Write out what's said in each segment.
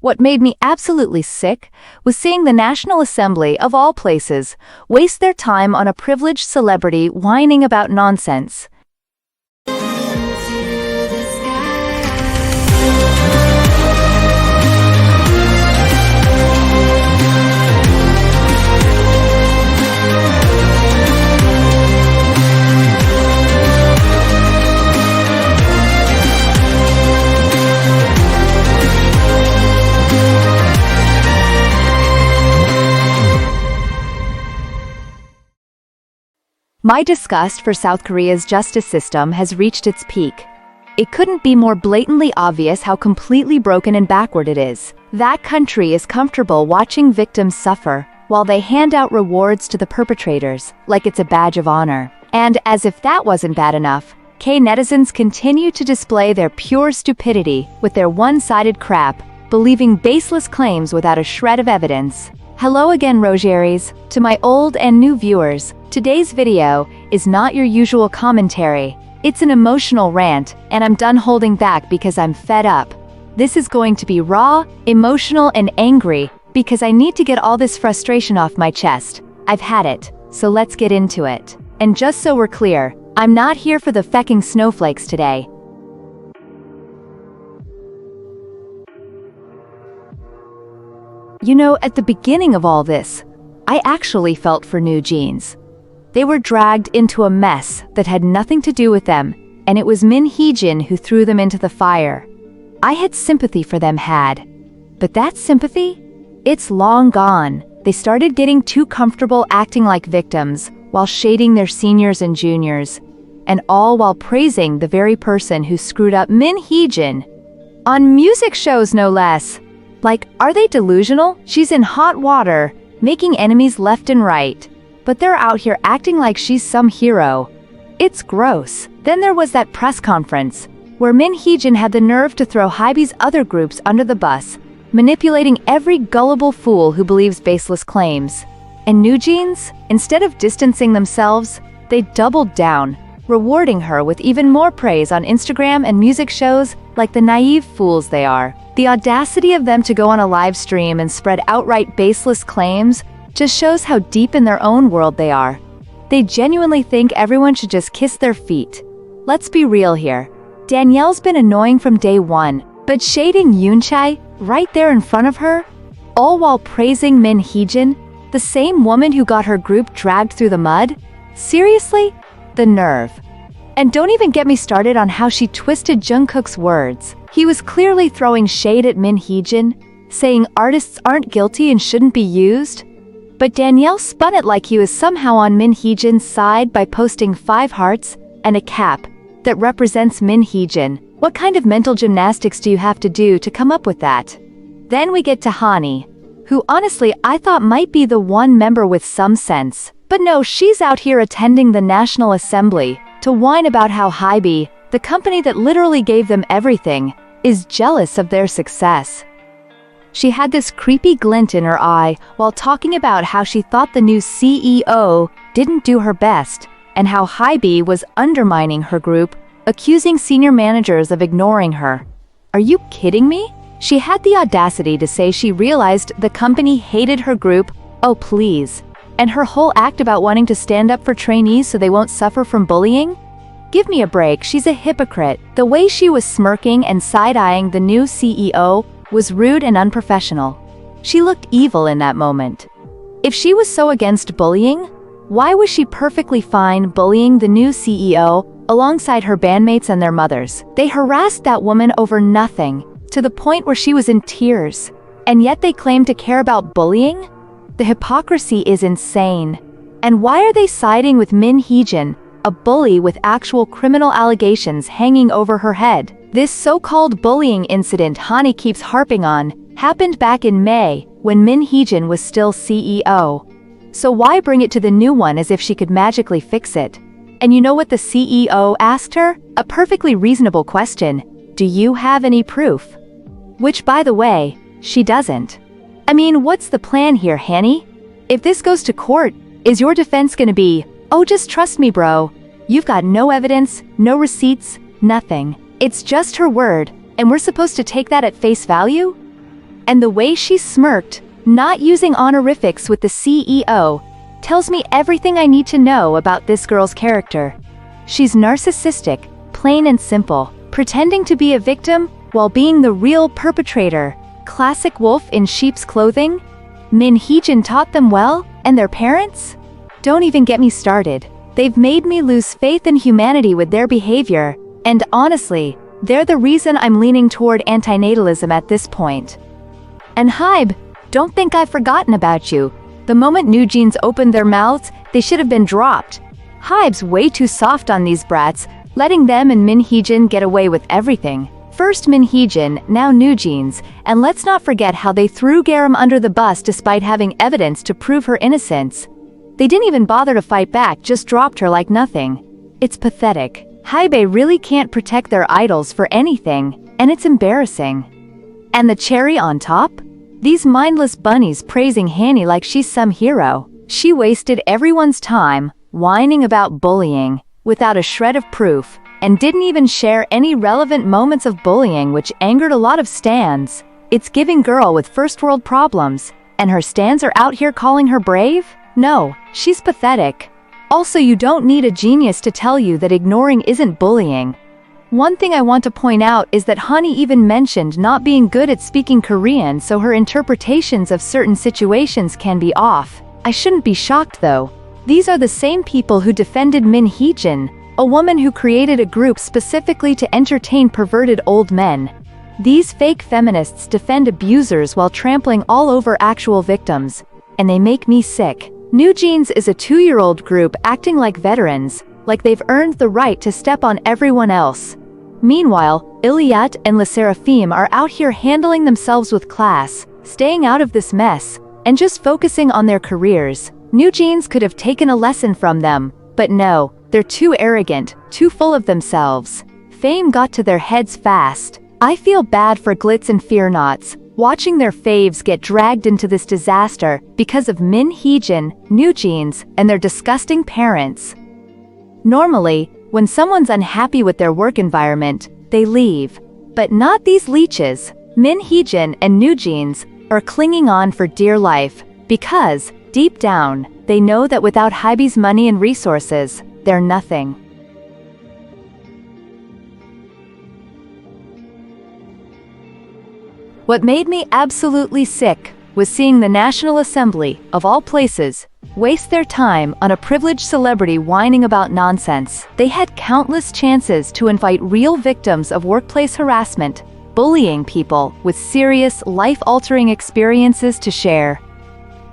What made me absolutely sick was seeing the National Assembly, of all places, waste their time on a privileged celebrity whining about nonsense. My disgust for South Korea's justice system has reached its peak. It couldn't be more blatantly obvious how completely broken and backward it is. That country is comfortable watching victims suffer, while they hand out rewards to the perpetrators, like it's a badge of honor. And as if that wasn't bad enough, K-netizens continue to display their pure stupidity with their one-sided crap, believing baseless claims without a shred of evidence. Hello again, Rogeries. To my old and new viewers, today's video is not your usual commentary. It's an emotional rant, and I'm done holding back because I'm fed up. This is going to be raw, emotional, and angry because I need to get all this frustration off my chest. I've had it, so let's get into it. And just so we're clear, I'm not here for the fecking snowflakes today. You know, at the beginning of all this, I actually felt for New Jeans. They were dragged into a mess that had nothing to do with them, and it was Heejin who threw them into the fire. I had sympathy for them, but that sympathy? It's long gone. They started getting too comfortable acting like victims, while shading their seniors and juniors, and all while praising the very person who screwed up Heejin. On music shows, no less. Like, are they delusional? She's in hot water, making enemies left and right. But they're out here acting like she's some hero. It's gross. Then there was that press conference, where Heejin had the nerve to throw Hybe's other groups under the bus, manipulating every gullible fool who believes baseless claims. And New Jeans, instead of distancing themselves, they doubled down, rewarding her with even more praise on Instagram and music shows like the naive fools they are. The audacity of them to go on a live stream and spread outright baseless claims just shows how deep in their own world they are. They genuinely think everyone should just kiss their feet. Let's be real here. Danielle's been annoying from day one, but shading Yoonchae right there in front of her, all while praising Heejin, the same woman who got her group dragged through the mud? Seriously? The nerve. And don't even get me started on how she twisted Jungkook's words. He was clearly throwing shade at Heejin, saying artists aren't guilty and shouldn't be used. But Danielle spun it like he was somehow on Heejin's side by posting 5 hearts and a cap that represents Heejin. What kind of mental gymnastics do you have to do to come up with that? Then we get to Hanni, who honestly I thought might be the one member with some sense. But no, she's out here attending the National Assembly to whine about how Hybe, the company that literally gave them everything, is jealous of their success. She had this creepy glint in her eye while talking about how she thought the new CEO didn't do her best, and how Hybe was undermining her group, accusing senior managers of ignoring her. Are you kidding me? She had the audacity to say she realized the company hated her group, oh please, and her whole act about wanting to stand up for trainees so they won't suffer from bullying? Give me a break, she's a hypocrite. The way she was smirking and side-eyeing the new CEO was rude and unprofessional. She looked evil in that moment. If she was so against bullying, why was she perfectly fine bullying the new CEO alongside her bandmates and their mothers? They harassed that woman over nothing, to the point where she was in tears. And yet they claim to care about bullying? The hypocrisy is insane. And why are they siding with Heejin, a bully with actual criminal allegations hanging over her head? This so-called bullying incident Hanni keeps harping on happened back in May, when Heejin was still CEO. So why bring it to the new one as if she could magically fix it? And you know what the CEO asked her? A perfectly reasonable question. Do you have any proof? Which, by the way, she doesn't. I mean, what's the plan here, Hanni? If this goes to court, is your defense gonna be, oh, just trust me, bro. You've got no evidence, no receipts, nothing. It's just her word, and we're supposed to take that at face value? And the way she smirked, not using honorifics with the CEO, tells me everything I need to know about this girl's character. She's narcissistic, plain and simple, pretending to be a victim while being the real perpetrator. Classic wolf in sheep's clothing? Min Heejin taught them well, and their parents? Don't even get me started. They've made me lose faith in humanity with their behavior, and honestly, they're the reason I'm leaning toward antinatalism at this point. And Hybe, don't think I've forgotten about you. The moment new jeans opened their mouths, they should have been dropped. Hybe's way too soft on these brats, letting them and Min Heejin get away with everything. First Min Heejin, now new jeans, and let's not forget how they threw Garam under the bus despite having evidence to prove her innocence. They didn't even bother to fight back, just dropped her like nothing. It's pathetic. Hybe really can't protect their idols for anything, and it's embarrassing. And the cherry on top? These mindless bunnies praising Hanni like she's some hero. She wasted everyone's time, whining about bullying, without a shred of proof, and didn't even share any relevant moments of bullying, which angered a lot of stans. It's giving girl with first world problems, and her stans are out here calling her brave? No, she's pathetic. Also, you don't need a genius to tell you that ignoring isn't bullying. One thing I want to point out is that Hanni even mentioned not being good at speaking Korean, so her interpretations of certain situations can be off. I shouldn't be shocked though. These are the same people who defended Min Heejin, a woman who created a group specifically to entertain perverted old men. These fake feminists defend abusers while trampling all over actual victims, and they make me sick. New Jeans is a 2-year-old group acting like veterans, like they've earned the right to step on everyone else. Meanwhile, Iliat and Le Seraphim are out here handling themselves with class, staying out of this mess, and just focusing on their careers. New Jeans could have taken a lesson from them, but no, they're too arrogant, too full of themselves. Fame got to their heads fast. I feel bad for Glitz and Fear Nots, watching their faves get dragged into this disaster because of Min Heejin, New Jeans, and their disgusting parents. Normally, when someone's unhappy with their work environment, they leave. But not these leeches. Min Heejin and New Jeans are clinging on for dear life, because, deep down, they know that without Hybe's money and resources, they're nothing. What made me absolutely sick was seeing the National Assembly, of all places, waste their time on a privileged celebrity whining about nonsense. They had countless chances to invite real victims of workplace harassment, bullying people with serious, life-altering experiences to share.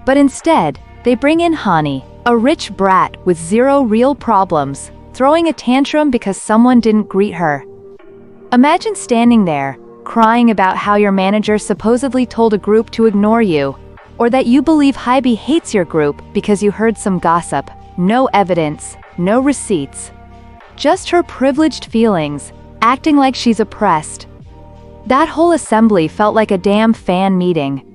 But instead, they bring in Hanni, a rich brat with zero real problems, throwing a tantrum because someone didn't greet her. Imagine standing there, crying about how your manager supposedly told a group to ignore you, or that you believe Hybe hates your group because you heard some gossip. No evidence, no receipts. Just her privileged feelings, acting like she's oppressed. That whole assembly felt like a damn fan meeting.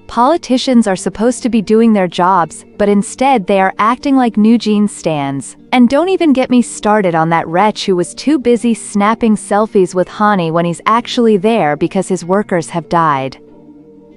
Politicians are supposed to be doing their jobs, but instead they are acting like New Jeans stans. And don't even get me started on that wretch who was too busy snapping selfies with Hanni when he's actually there because his workers have died.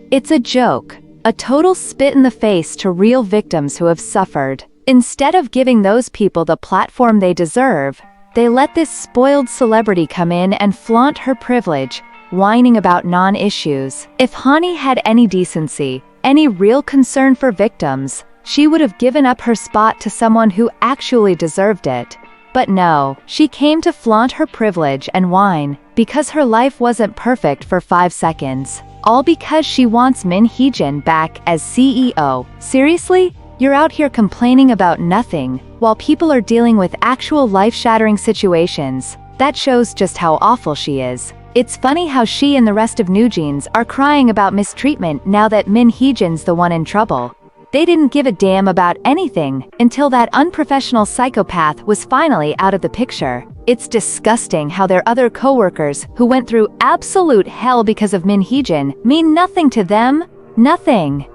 It's a joke, a total spit in the face to real victims who have suffered. Instead of giving those people the platform they deserve, they let this spoiled celebrity come in and flaunt her privilege, whining about non-issues. If Hanni had any decency, any real concern for victims, she would have given up her spot to someone who actually deserved it. But no, she came to flaunt her privilege and whine, because her life wasn't perfect for 5 seconds. All because she wants Min Heejin back as CEO. Seriously? You're out here complaining about nothing, while people are dealing with actual life-shattering situations. That shows just how awful she is. It's funny how she and the rest of New Jeans are crying about mistreatment now that Min Heejin's the one in trouble. They didn't give a damn about anything until that unprofessional psychopath was finally out of the picture. It's disgusting how their other co-workers who went through absolute hell because of Min Heejin mean nothing to them. Nothing.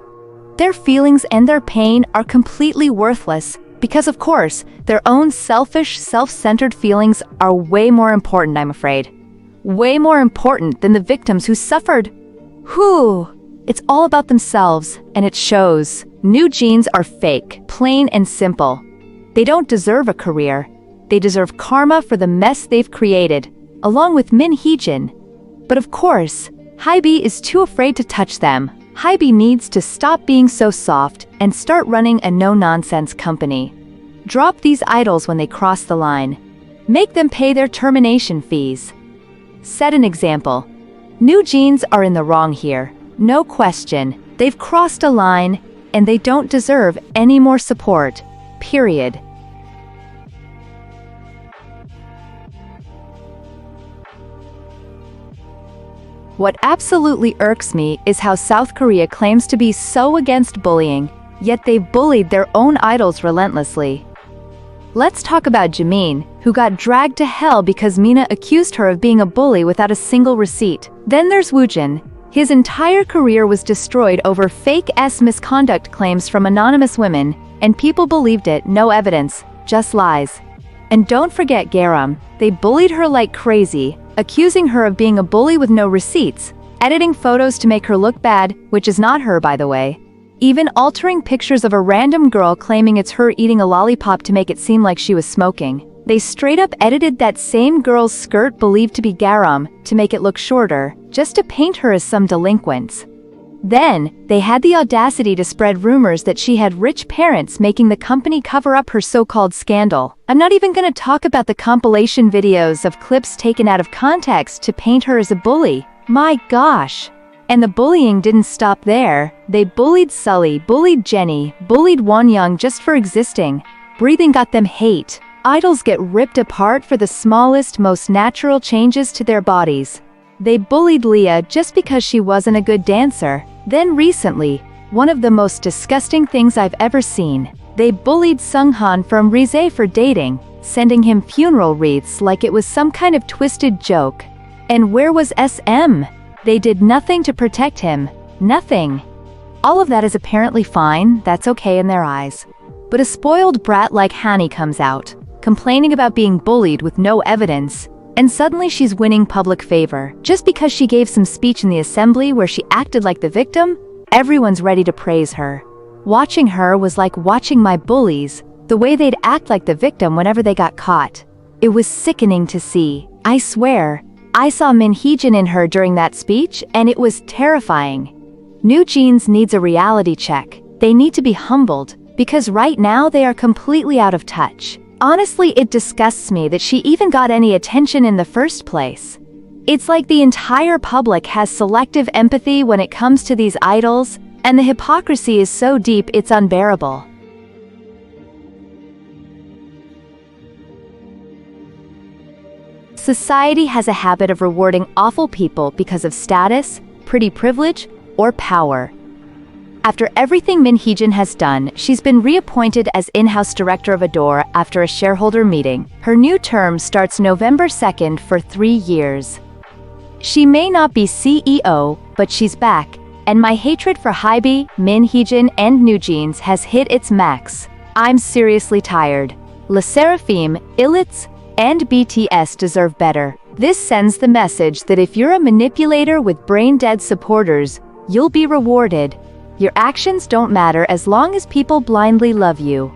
Their feelings and their pain are completely worthless because, of course, their own selfish, self-centered feelings are way more important, I'm afraid. Way more important than the victims who suffered. Whew. It's all about themselves, and it shows. New jeans are fake, plain and simple. They don't deserve a career. They deserve karma for the mess they've created, along with Min Heejin. But of course, Heejin is too afraid to touch them. Heejin needs to stop being so soft and start running a no-nonsense company. Drop these idols when they cross the line. Make them pay their termination fees. Set an example. New jeans are in the wrong here. No question. They've crossed a line, and they don't deserve any more support. Period. What absolutely irks me is how South Korea claims to be so against bullying, yet they've bullied their own idols relentlessly. Let's talk about Jaemin, who got dragged to hell because Mina accused her of being a bully without a single receipt. Then there's Woojin. His entire career was destroyed over fake-ass misconduct claims from anonymous women, and people believed it, no evidence, just lies. And don't forget Garam, they bullied her like crazy, accusing her of being a bully with no receipts, editing photos to make her look bad, which is not her by the way, even altering pictures of a random girl claiming it's her eating a lollipop to make it seem like she was smoking. They straight up edited that same girl's skirt believed to be Garam to make it look shorter, just to paint her as some delinquents. Then, they had the audacity to spread rumors that she had rich parents making the company cover up her so-called scandal. I'm not even gonna talk about the compilation videos of clips taken out of context to paint her as a bully. My gosh! And the bullying didn't stop there. They bullied Sully, bullied Jenny, bullied Wonyoung just for existing. Breathing got them hate. Idols get ripped apart for the smallest, most natural changes to their bodies. They bullied Leah just because she wasn't a good dancer. Then recently, one of the most disgusting things I've ever seen, they bullied Sunghan from Rize for dating, sending him funeral wreaths like it was some kind of twisted joke. And where was SM? They did nothing to protect him. Nothing. All of that is apparently fine, that's okay in their eyes. But a spoiled brat like Hanni comes out, complaining about being bullied with no evidence, and suddenly she's winning public favor. Just because she gave some speech in the assembly where she acted like the victim, everyone's ready to praise her. Watching her was like watching my bullies, the way they'd act like the victim whenever they got caught. It was sickening to see. I swear, I saw Min Heejin in her during that speech, and it was terrifying. New Jeans needs a reality check. They need to be humbled, because right now they are completely out of touch. Honestly, it disgusts me that she even got any attention in the first place. It's like the entire public has selective empathy when it comes to these idols, and the hypocrisy is so deep it's unbearable. Society has a habit of rewarding awful people because of status, pretty privilege, or power. After everything Min Heejin has done, she's been reappointed as in-house director of Adore after a shareholder meeting. Her new term starts November 2nd for 3 years. She may not be CEO, but she's back, and my hatred for Heejin, Min Heejin, and New Jeans has hit its max. I'm seriously tired. Le Seraphim, Illitz, and BTS deserve better. This sends the message that if you're a manipulator with brain-dead supporters, you'll be rewarded. Your actions don't matter as long as people blindly love you.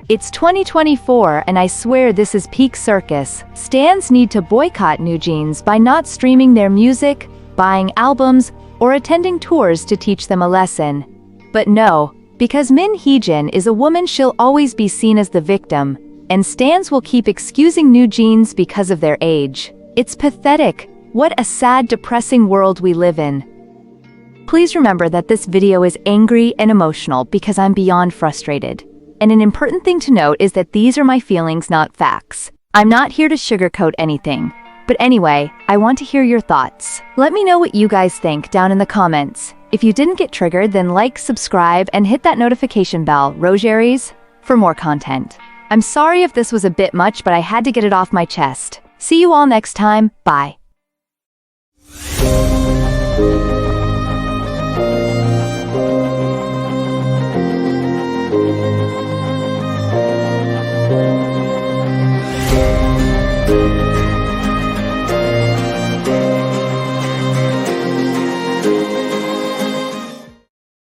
It's 2024 and I swear this is peak circus. Stans need to boycott New Jeans by not streaming their music, buying albums, or attending tours to teach them a lesson. But no, because Min Heejin is a woman, she'll always be seen as the victim, and stans will keep excusing New Jeans because of their age. It's pathetic. What a sad, depressing world we live in. Please remember that this video is angry and emotional because I'm beyond frustrated. And an important thing to note is that these are my feelings, not facts. I'm not here to sugarcoat anything. But anyway, I want to hear your thoughts. Let me know what you guys think down in the comments. If you didn't get triggered, then like, subscribe, and hit that notification bell, Rogeries, for more content. I'm sorry if this was a bit much, but I had to get it off my chest. See you all next time. Bye.